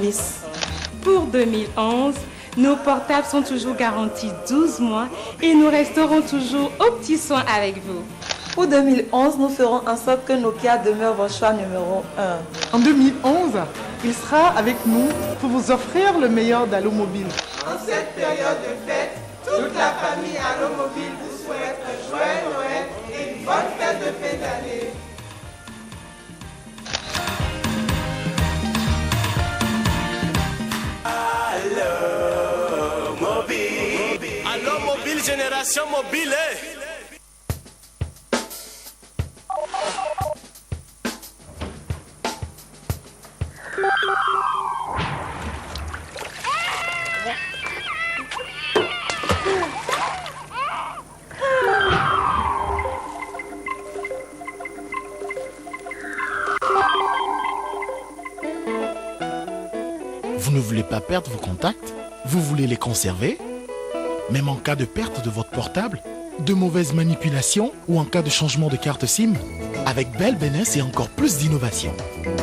service. Pour 2011, nos portables sont toujours garantis 12 mois et nous resterons toujours aux petits soins avec vous. Pour 2011, nous ferons en sorte que Nokia demeure votre choix numéro 1. En 2011, il sera avec nous pour vous offrir le meilleur d'Allo Mobile. En cette période de fête, toute la famille Allo Mobile vous souhaite un joyeux Noël et une bonne fête de fin d'année. Allo Mobile. Allo Mobile, génération mobile. Vous ne voulez pas perdre vos contacts? Vous voulez les conserver? Même en cas de perte de votre portable, de mauvaises manipulations ou en cas de changement de carte SIM? Avec Bell Benet, c'est encore plus d'innovation.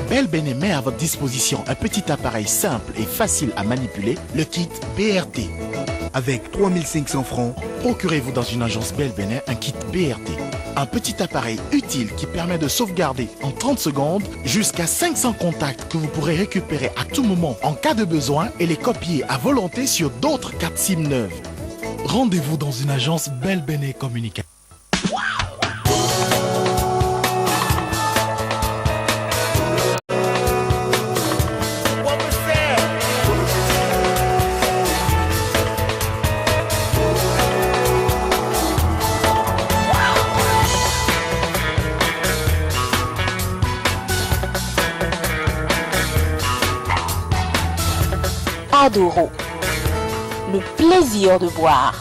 Bell Benet met à votre disposition un petit appareil simple et facile à manipuler, le kit BRT. Avec 3500 francs, procurez-vous dans une agence Bell Benet un kit BRT. Un petit appareil utile qui permet de sauvegarder en 30 secondes jusqu'à 500 contacts que vous pourrez récupérer à tout moment en cas de besoin et les copier à volonté sur d'autres cartes SIM neuves. Rendez-vous dans une agence Bell Benet Communication. Adoro. Le plaisir de boire.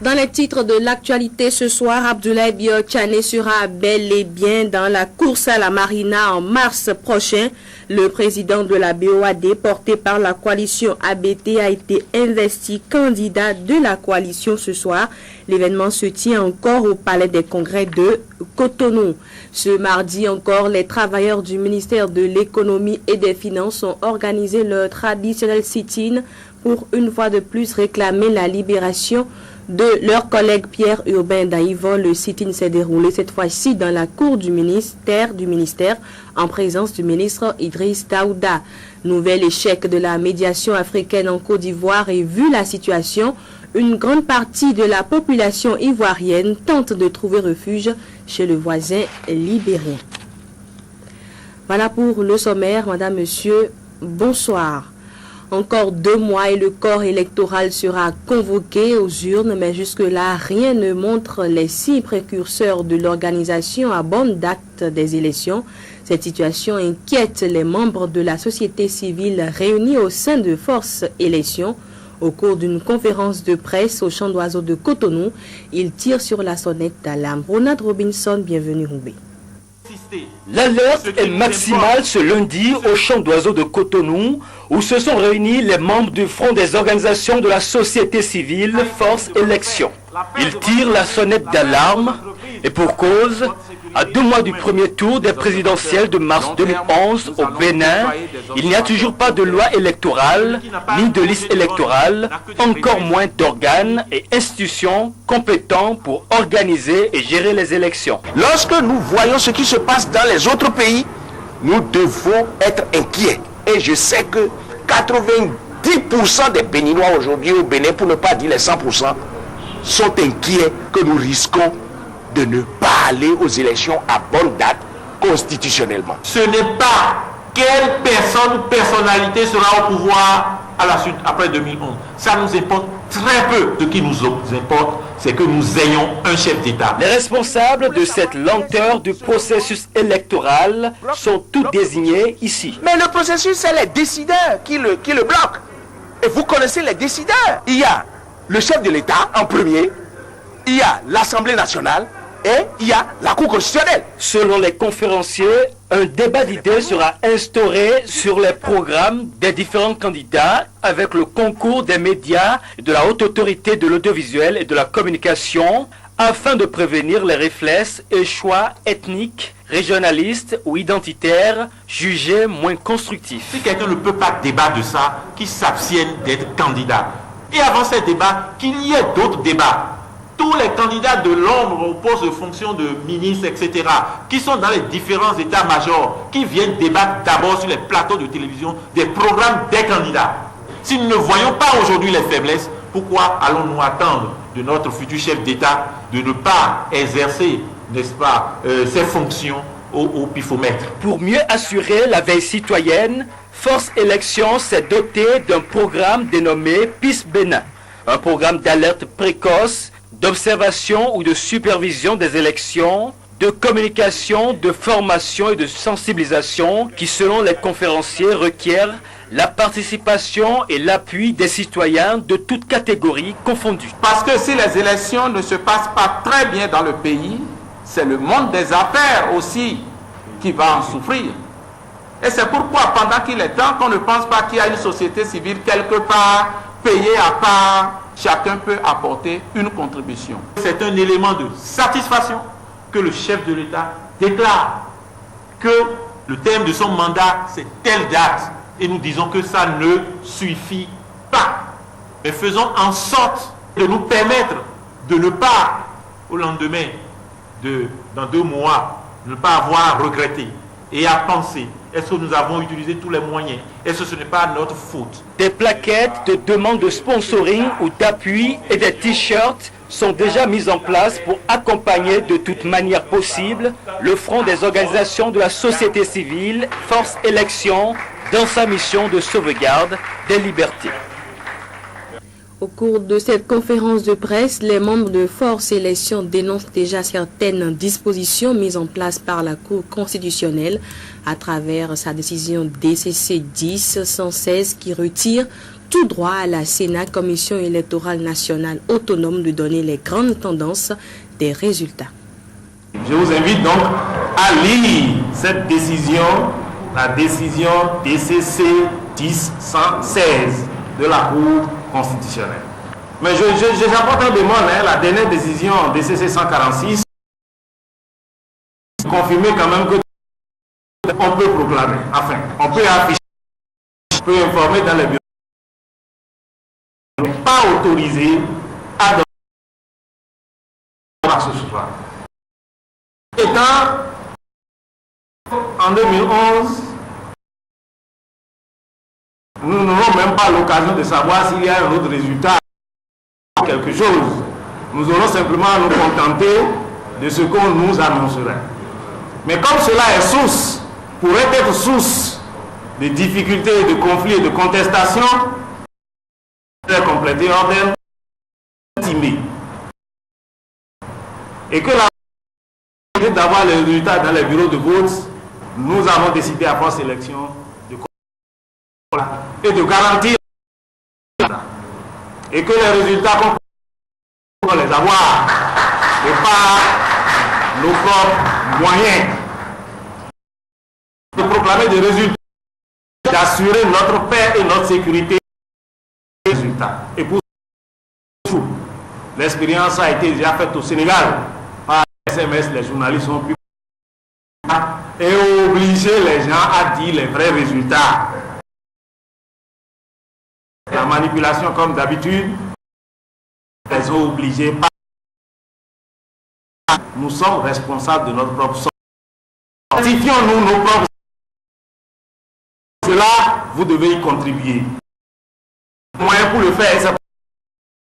Dans les titres de l'actualité ce soir, Abdoulaye Biotchane sera bel et bien dans la course à la Marina en mars prochain. Le président de la BOAD, porté par la coalition ABT, a été investi candidat de la coalition ce soir. L'événement se tient encore au Palais des Congrès de Cotonou. Ce mardi encore, les travailleurs du ministère de l'Économie et des Finances ont organisé leur traditionnel sit-in pour une fois de plus réclamer la libération de leur collègue Pierre Urbain Daïvon. Le sit-in s'est déroulé cette fois-ci dans la cour du ministère en présence du ministre Idriss Daouda. Nouvel échec de la médiation africaine en Côte d'Ivoire et vu la situation, une grande partie de la population ivoirienne tente de trouver refuge chez le voisin libérien. Voilà pour le sommaire. Madame, Monsieur, bonsoir. Encore 2 mois et le corps électoral sera convoqué aux urnes, mais jusque-là, rien ne montre les signes précurseurs de l'organisation à bonne date des élections. Cette situation inquiète les membres de la société civile réunis au sein de Force Élections. Au cours d'une conférence de presse au Champ d'Oiseaux de Cotonou, ils tirent sur la sonnette d'alarme. Ronald Robinson, bienvenue Roubaix. L'alerte est maximale ce lundi au Champ d'Oiseaux de Cotonou, où se sont réunis les membres du Front des organisations de la société civile Force Élections. Ils tirent la sonnette d'alarme et pour cause, à 2 mois du premier tour des présidentielles de mars 2011 au Bénin, il n'y a toujours pas de loi électorale, ni de liste électorale, encore moins d'organes et institutions compétents pour organiser et gérer les élections. Lorsque nous voyons ce qui se passe dans les autres pays, nous devons être inquiets. Et je sais que 90% des Béninois aujourd'hui au Bénin, pour ne pas dire les 100%, sont inquiets que nous risquons de ne pas aller aux élections à bonne date constitutionnellement. Ce n'est pas quelle personne ou personnalité sera au pouvoir à la suite après 2011. Ça nous importe très peu. Ce qui nous importe, c'est que nous ayons un chef d'État. Les responsables de cette lenteur du processus électoral sont tous désignés ici. Mais le processus, c'est les décideurs qui le bloquent. Et vous connaissez les décideurs. Il y a le chef de l'État en premier, il y a l'Assemblée nationale et il y a la Cour constitutionnelle. Selon les conférenciers, un débat d'idées sera instauré sur les programmes des différents candidats avec le concours des médias, de la haute autorité de l'audiovisuel et de la communication afin de prévenir les réflexes et choix ethniques, régionalistes ou identitaires jugés moins constructifs. Si quelqu'un ne peut pas débattre de ça, qu'il s'abstienne d'être candidat. Et avant ces débats, qu'il y ait d'autres débats. Tous les candidats de l'ombre aux postes de fonction de ministre, etc., qui sont dans les différents états-majors, qui viennent débattre d'abord sur les plateaux de télévision des programmes des candidats. Si nous ne voyons pas aujourd'hui les faiblesses, pourquoi allons-nous attendre de notre futur chef d'État de ne pas exercer, n'est-ce pas, ses fonctions au pifomètre? Pour mieux assurer la veille citoyenne, Force Élection s'est dotée d'un programme dénommé PIS Bénin, un programme d'alerte précoce, d'observation ou de supervision des élections, de communication, de formation et de sensibilisation qui, selon les conférenciers, requiert la participation et l'appui des citoyens de toutes catégories confondues. Parce que si les élections ne se passent pas très bien dans le pays, c'est le monde des affaires aussi qui va en souffrir. Et c'est pourquoi, pendant qu'il est temps qu'on ne pense pas qu'il y a une société civile quelque part, payée à part, chacun peut apporter une contribution. C'est un élément de satisfaction que le chef de l'État déclare que le terme de son mandat, c'est telle date. Et nous disons que ça ne suffit pas. Mais faisons en sorte de nous permettre de ne pas, au lendemain, dans 2 mois, ne pas avoir regretté et à penser, est-ce que nous avons utilisé tous les moyens? Est-ce que ce n'est pas notre faute? Des plaquettes de demande de sponsoring ou d'appui et des t-shirts sont déjà mises en place pour accompagner de toute manière possible le front des organisations de la société civile, Force Élection, dans sa mission de sauvegarde des libertés. Au cours de cette conférence de presse, les membres de Force Élection dénoncent déjà certaines dispositions mises en place par la Cour constitutionnelle à travers sa décision DCC 10-116 qui retire tout droit à la Sénat, Commission électorale nationale autonome, de donner les grandes tendances des résultats. Je vous invite donc à lire cette décision, la décision DCC 10-116 de la Cour constitutionnelle. Mais j'apporte un bémol, la dernière décision DCC 146 confirmer quand même que on peut proclamer, enfin, on peut afficher, on peut informer dans les bureaux, pas autorisé à donner à ce soir. Étant en 2011, nous n'aurons même pas l'occasion de savoir s'il y a un autre résultat, quelque chose. Nous aurons simplement à nous contenter de ce qu'on nous annoncerait. Mais comme cela est source, pourrait être source de difficultés, de conflits, de contestations, c'est complété ordre timide. Et que la d'avoir les résultats dans les bureaux de vote, nous avons décidé à Force Élection et de garantir et que les résultats qu'on peut les avoir et pas nos propres moyens de proclamer des résultats, d'assurer notre paix et notre sécurité. Résultats. Et pour tout, l'expérience a été déjà faite au Sénégal par SMS, les journalistes ont pu et obliger les gens à dire les vrais résultats. La manipulation, comme d'habitude, elles ont obligé. Nous sommes responsables de notre propre sort. Certifions-nous nos propres. Cela, vous devez y contribuer. Le moyen pour le faire,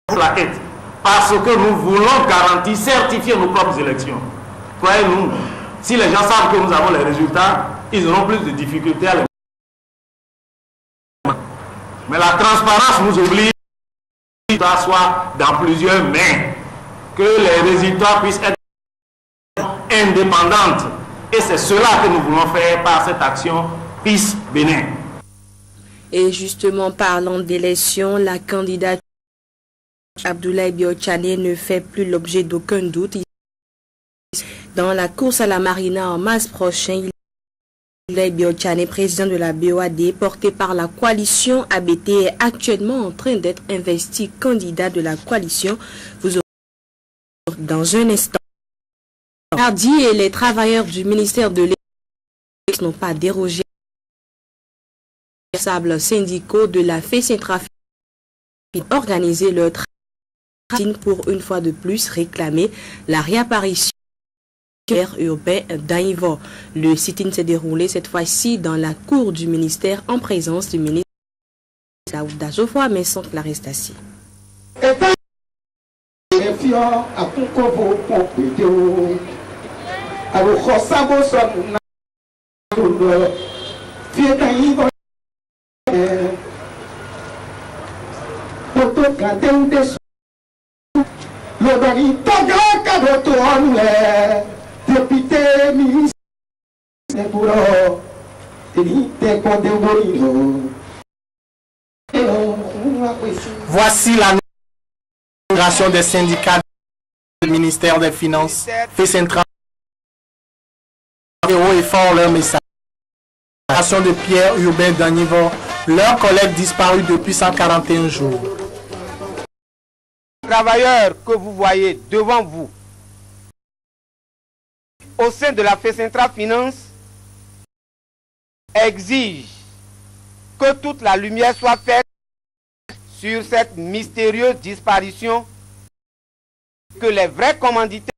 c'est la tête. Parce que nous voulons garantir, certifier nos propres élections. Croyez-nous, si les gens savent que nous avons les résultats, ils auront plus de difficultés à les. Mais la transparence nous oblige à s'asseoir dans plusieurs mains. que les résultats puissent être indépendants. Et c'est cela que nous voulons faire par cette action PIS Bénin. Et justement, parlant d'élection, la candidature Abdoulaye Bio-Tchané ne fait plus l'objet d'aucun doute. Dans la course à la Marina en mars prochain, Abdoulaye Bio-Tchané, président de la BOAD, porté par la coalition ABT, est actuellement en train d'être investi candidat de la coalition. Vous aurez dans un instant. Mardi, et les travailleurs du ministère de l'Éducation n'ont pas dérogé aux responsables syndicaux de la FESINTRA organiser leur travail pour une fois de plus réclamer la réapparition urbain d'Aïvo. Le sit-in s'est déroulé cette fois-ci dans la cour du ministère en présence du ministre Daouda Geoffroy, mais sans l'arrestation. Voici la nomination des syndicats du ministère des Finances. FESINTRA haut et fort leur message. La nomination de Pierre Urbain d'Anivo, leur collègue disparu depuis 141 jours. Les travailleurs que vous voyez devant vous au sein de la FESINTRA Finance exige que toute la lumière soit faite sur cette mystérieuse disparition, que les vrais commanditaires